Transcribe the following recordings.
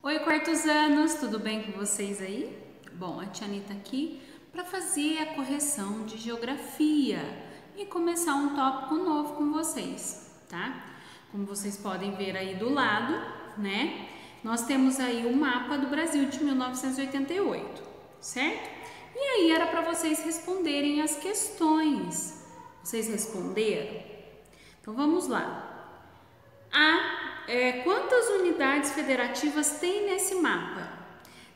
Oi, quartos anos, tudo bem com vocês aí? Bom, a tia Anitta aqui para fazer a correção de geografia e começar um tópico novo com vocês, tá? Como vocês podem ver aí do lado, né? Nós temos aí o mapa do Brasil de 1988, certo? E aí era para vocês responderem as questões. Vocês responderam? Então vamos lá. Quantas unidades federativas tem nesse mapa?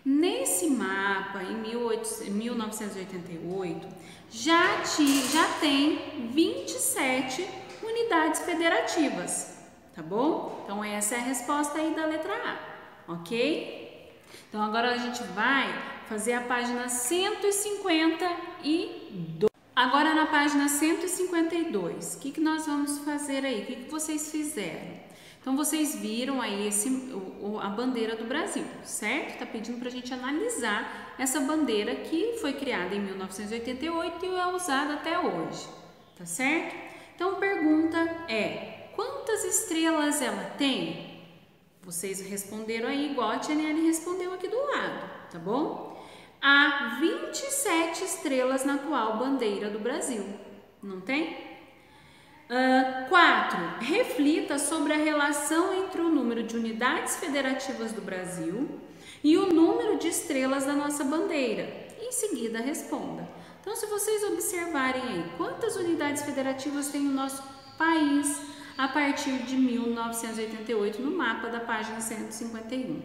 Nesse mapa, em 1988, já tem 27 unidades federativas, tá bom? Então essa é a resposta aí da letra A, ok? Então agora a gente vai fazer a página 152. Agora na página 152, o que nós vamos fazer aí? O que vocês fizeram? Então vocês viram aí a bandeira do Brasil, certo? Tá pedindo pra gente analisar essa bandeira que foi criada em 1988 e é usada até hoje, tá certo? Então a pergunta é, quantas estrelas ela tem? Vocês responderam aí igual a Tia Nelly respondeu aqui do lado, tá bom? Há 27 estrelas na atual bandeira do Brasil, não tem? 4. Reflita sobre a relação entre o número de unidades federativas do Brasil e o número de estrelas da nossa bandeira. Em seguida, responda. Então, se vocês observarem aí, quantas unidades federativas tem o nosso país a partir de 1988 no mapa da página 151?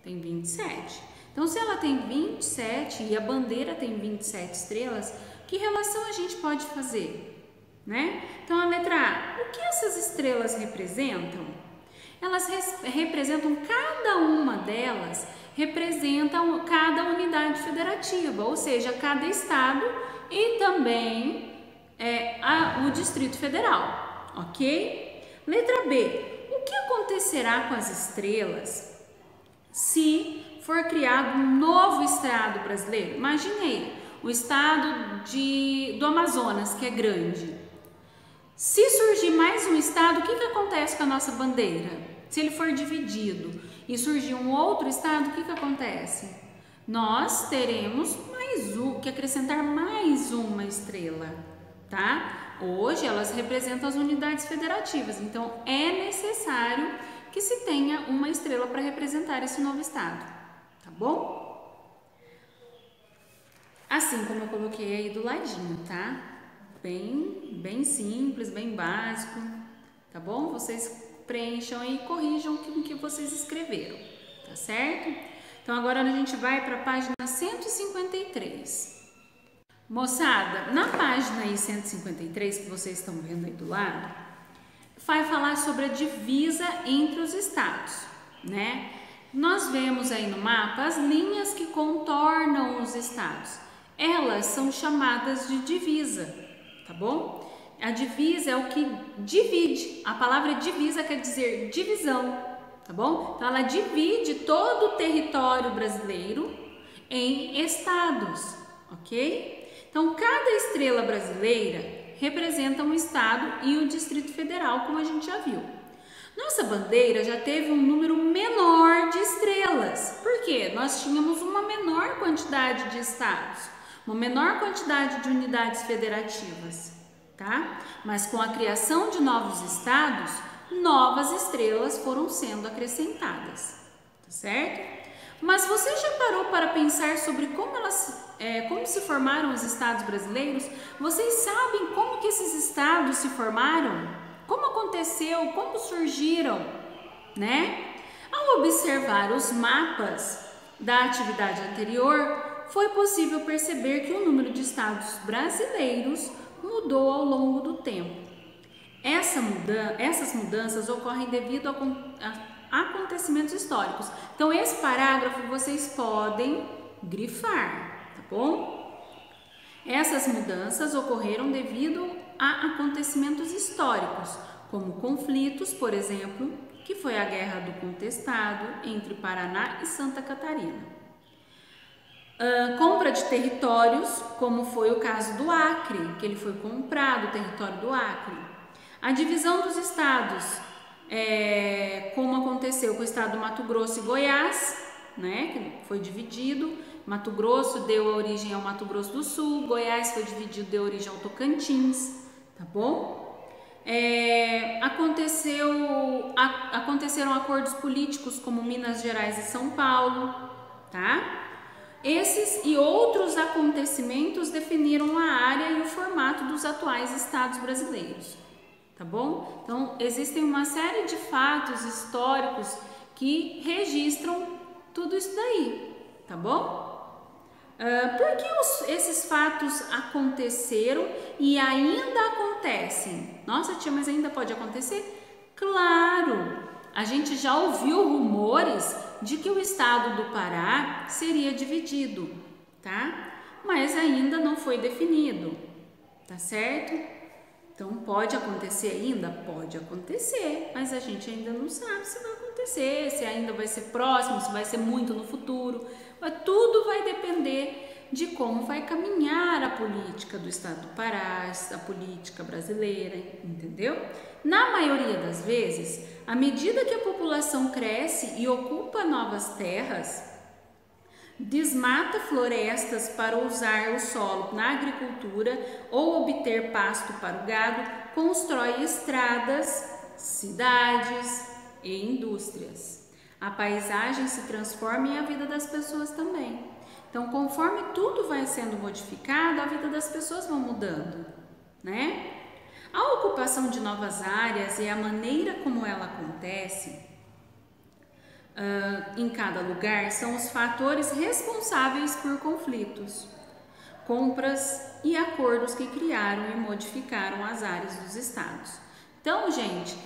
Tem 27. Então, se ela tem 27 e a bandeira tem 27 estrelas, que relação a gente pode fazer? Né? Então, a letra A, o que essas estrelas representam? Elas representam, cada uma delas representa cada unidade federativa, ou seja, cada estado e também o Distrito Federal, ok? Letra B, o que acontecerá com as estrelas se for criado um novo estado brasileiro? Imagine aí, o estado do Amazonas, que é grande. Se surgir mais um estado, o que acontece com a nossa bandeira? Se ele for dividido e surgir um outro estado, o que acontece? Nós teremos que acrescentar mais uma estrela, tá? Hoje elas representam as unidades federativas, então é necessário que se tenha uma estrela para representar esse novo estado, tá bom? Assim como eu coloquei aí do ladinho, tá? Bem simples, bem básico, tá bom? Vocês preencham e corrijam o que vocês escreveram, tá certo? Então agora a gente vai para a página 153. Moçada, na página aí 153, que vocês estão vendo aí do lado, vai falar sobre a divisa entre os estados, né? Nós vemos aí no mapa as linhas que contornam os estados. Elas são chamadas de divisa. Tá bom? A divisa é o que divide. A palavra divisa quer dizer divisão, tá bom? Então ela divide todo o território brasileiro em estados, ok? Então cada estrela brasileira representa um estado e o Distrito Federal, como a gente já viu. Nossa bandeira já teve um número menor de estrelas. Por quê? Nós tínhamos uma menor quantidade de estados, uma menor quantidade de unidades federativas, tá? Mas com a criação de novos estados, novas estrelas foram sendo acrescentadas, tá certo? Mas você já parou para pensar sobre como se formaram os estados brasileiros? Vocês sabem como que esses estados se formaram? Como aconteceu? Como surgiram, né? Ao observar os mapas da atividade anterior, foi possível perceber que o número de estados brasileiros mudou ao longo do tempo. Essas mudanças ocorrem devido a acontecimentos históricos. Então, esse parágrafo vocês podem grifar, tá bom? Essas mudanças ocorreram devido a acontecimentos históricos, como conflitos, por exemplo, que foi a Guerra do Contestado entre Paraná e Santa Catarina. Compra de territórios, como foi o caso do Acre, que ele foi comprado, o território do Acre. A divisão dos estados como aconteceu com o estado do Mato Grosso e Goiás, né, que foi dividido. Mato Grosso deu origem ao Mato Grosso do Sul, Goiás foi dividido, deu origem ao Tocantins, tá bom? Aconteceram acordos políticos como Minas Gerais e São Paulo, tá? Esses e outros acontecimentos definiram a área e o formato dos atuais estados brasileiros, tá bom? Então, existem uma série de fatos históricos que registram tudo isso daí, tá bom? Por que esses fatos aconteceram e ainda acontecem? Nossa, tia, mas ainda pode acontecer? Claro! A gente já ouviu rumores de que o estado do Pará seria dividido, tá? Mas ainda não foi definido, tá certo? Então, pode acontecer ainda? Pode acontecer, mas a gente ainda não sabe se vai acontecer, se ainda vai ser próximo, se vai ser muito no futuro. Mas tudo vai depender de como vai caminhar a política do estado do Pará, a política brasileira, entendeu? Na maioria das vezes, à medida que a população cresce e ocupa novas terras, desmata florestas para usar o solo na agricultura ou obter pasto para o gado, constrói estradas, cidades e indústrias. A paisagem se transforma e a vida das pessoas também. Então, conforme tudo vai sendo modificado, a vida das pessoas vai mudando, né? A ocupação de novas áreas e a maneira como ela acontece em cada lugar são os fatores responsáveis por conflitos, compras e acordos que criaram e modificaram as áreas dos estados. Então, gente,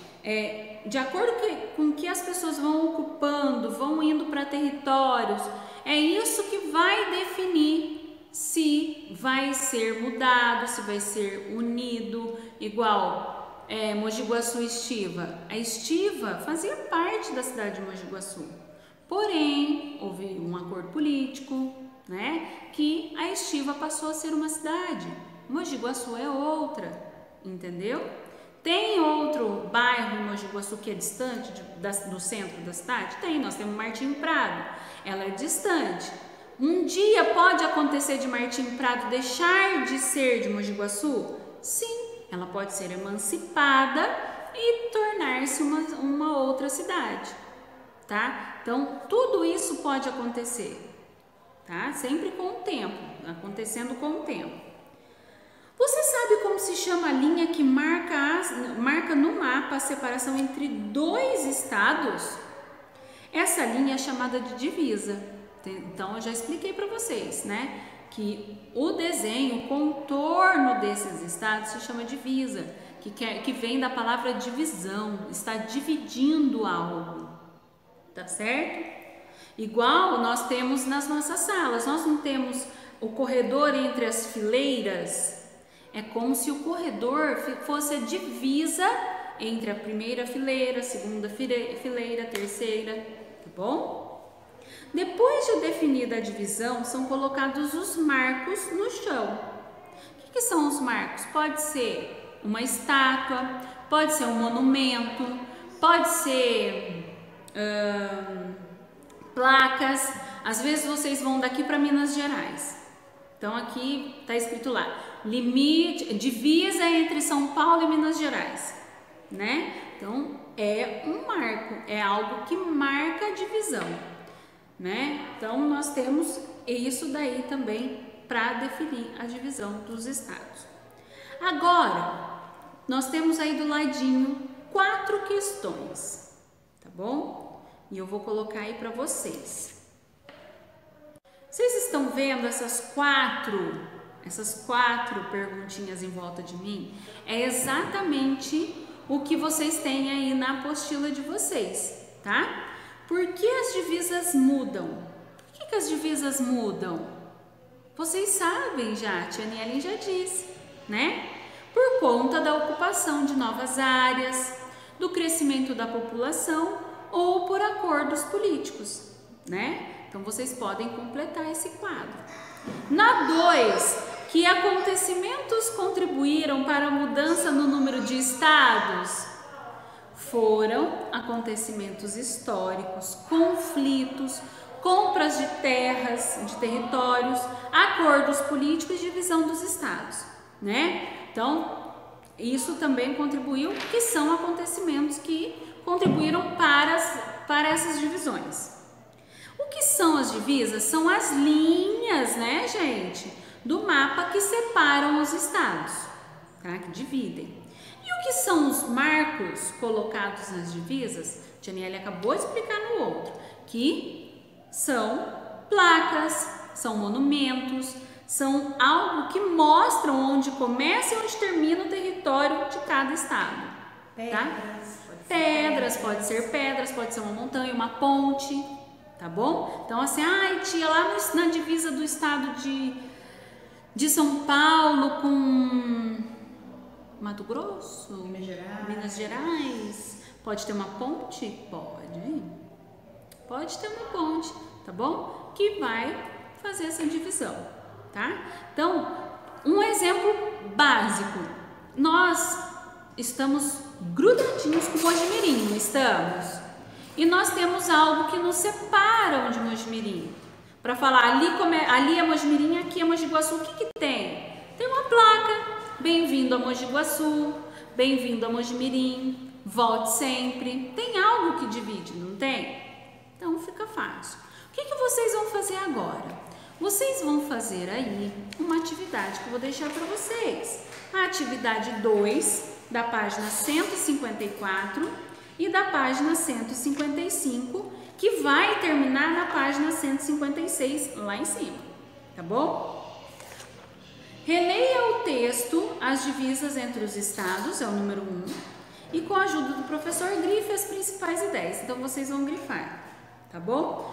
de acordo com que as pessoas vão ocupando, vão indo para territórios, é isso que vai definir se vai ser mudado, se vai ser unido, igual Mogi Guaçu e Estiva. A Estiva fazia parte da cidade de Mogi Guaçu, porém houve um acordo político, né, que a Estiva passou a ser uma cidade, Mogi Guaçu é outra, entendeu? Tem outro bairro em Mogi Guaçu que é distante do centro da cidade? Tem, nós temos Martim Prado, ela é distante. Um dia pode acontecer de Martim Prado deixar de ser de Mogi Guaçu? Sim, ela pode ser emancipada e tornar-se uma outra cidade, tá? Então, tudo isso pode acontecer, tá? Sempre com o tempo, acontecendo com o tempo. Você sabe como se chama a linha que marca no mapa a separação entre dois estados? Essa linha é chamada de divisa. Então, eu já expliquei para vocês, né? Que o desenho, o contorno desses estados se chama divisa, que vem da palavra divisão, está dividindo algo, tá certo? Igual nós temos nas nossas salas, nós não temos o corredor entre as fileiras, é como se o corredor fosse a divisa entre a primeira fileira, a segunda fileira, a terceira, tá bom? Depois de definida a divisão, são colocados os marcos no chão. O que são os marcos? Pode ser uma estátua, pode ser um monumento, pode ser placas. Às vezes vocês vão daqui para Minas Gerais. Então aqui está escrito lá, limite, divisa entre São Paulo e Minas Gerais, né? Então é um marco, é algo que marca a divisão, né? Então nós temos isso daí também para definir a divisão dos estados. Agora nós temos aí do ladinho 4 questões, tá bom? E eu vou colocar aí para vocês. Vocês estão vendo essas quatro perguntinhas em volta de mim? É exatamente o que vocês têm aí na apostila de vocês, tá? Por que as divisas mudam? Por que as divisas mudam? Vocês sabem já, a tia Nielen já disse, né? Por conta da ocupação de novas áreas, do crescimento da população ou por acordos políticos, né? Então, vocês podem completar esse quadro. Na 2, que acontecimentos contribuíram para a mudança no número de estados? Foram acontecimentos históricos, conflitos, compras de terras, de territórios, acordos políticos e divisão dos estados, né? Então, isso também contribuiu, que são acontecimentos que contribuíram para essas divisões. O que são as divisas? São as linhas, né, gente, do mapa que separam os estados, tá? Que dividem. E o que são os marcos colocados nas divisas? A Janiele acabou de explicar no outro, que são placas, são monumentos, são algo que mostram onde começa e onde termina o território de cada estado. Pedras, pode ser pedras, pode ser uma montanha, uma ponte, tá bom? Então assim, ai tia, lá na divisa do estado de São Paulo com Mato Grosso, Minas Gerais, pode ter uma ponte? Pode ter uma ponte, tá bom? Que vai fazer essa divisão, tá? Então, um exemplo básico, nós estamos grudadinhos com Mojimirim, não estamos? E nós temos algo que nos separa de Mojimirim, para falar ali é Mojimirim, aqui é Mogi Guaçu. O que tem? Tem uma placa, bem-vindo a Mogi Guaçu, bem-vindo a Mojimirim, volte sempre. Tem algo que divide, não tem? Então fica fácil. O que vocês vão fazer agora? Vocês vão fazer aí uma atividade que eu vou deixar para vocês. A atividade 2 da página 154 e da página 155, que vai terminar na página 156 lá em cima, tá bom? Releia o texto, as divisas entre os estados, é o número 1, e com a ajuda do professor grife as principais ideias. Então vocês vão grifar, tá bom?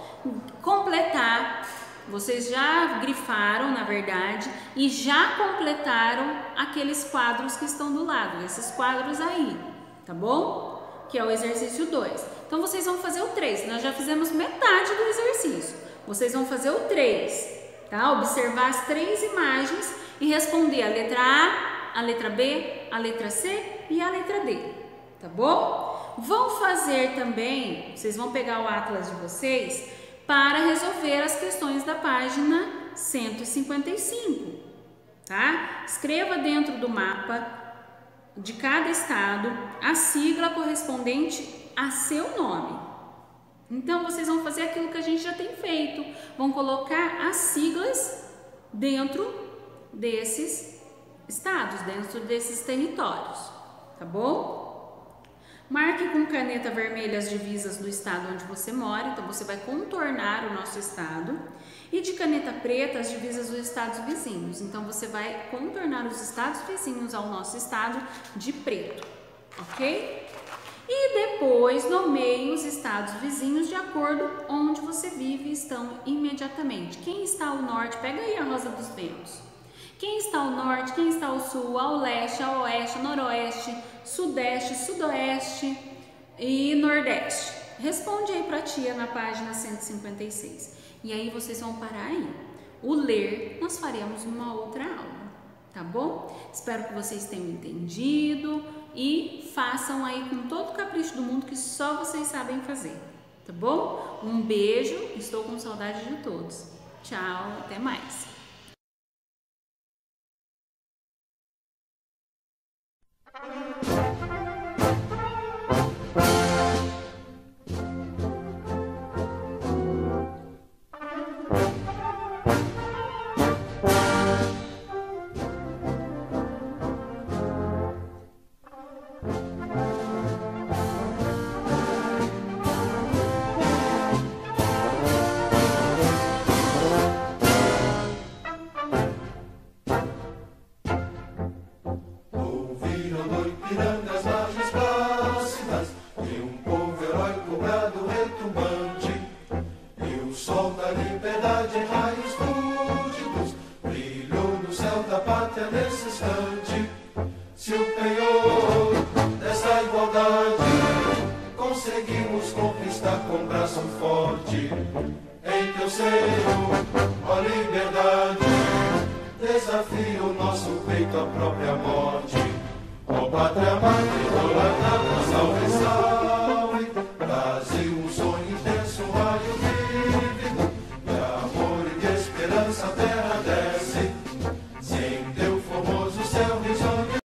Completar, vocês já grifaram, na verdade, e já completaram aqueles quadros que estão do lado, esses quadros aí, tá bom? Que é o exercício 2. Então vocês vão fazer o 3, nós já fizemos metade do exercício. Vocês vão fazer o 3, tá? Observar as 3 imagens e responder a letra A, a letra B, a letra C e a letra D, tá bom? Vão fazer também, vocês vão pegar o atlas de vocês para resolver as questões da página 155, tá? Escreva dentro do mapa de cada estado a sigla correspondente a seu nome. Então, vocês vão fazer aquilo que a gente já tem feito, vão colocar as siglas dentro desses estados, dentro desses territórios, tá bom? Marque com caneta vermelha as divisas do estado onde você mora, então você vai contornar o nosso estado, e de caneta preta as divisas dos estados vizinhos, então você vai contornar os estados vizinhos ao nosso estado de preto, ok? E depois nomeie os estados vizinhos de acordo onde você vive e estão imediatamente. Quem está ao norte, pega aí a rosa dos ventos. Quem está ao norte, quem está ao sul, ao leste, ao oeste, ao noroeste, sudeste, sudoeste e nordeste. Responde aí para a tia na página 156. E aí vocês vão parar aí. O ler nós faremos numa outra aula, tá bom? Espero que vocês tenham entendido e façam aí com todo o capricho do mundo que só vocês sabem fazer, tá bom? Um beijo, estou com saudade de todos. Tchau, até mais. Conseguimos conquistar com braço forte. Em teu seio, ó liberdade, desafia o nosso peito à própria morte. Ó pátria amada, idolatrada, salve, salve. Brasil, um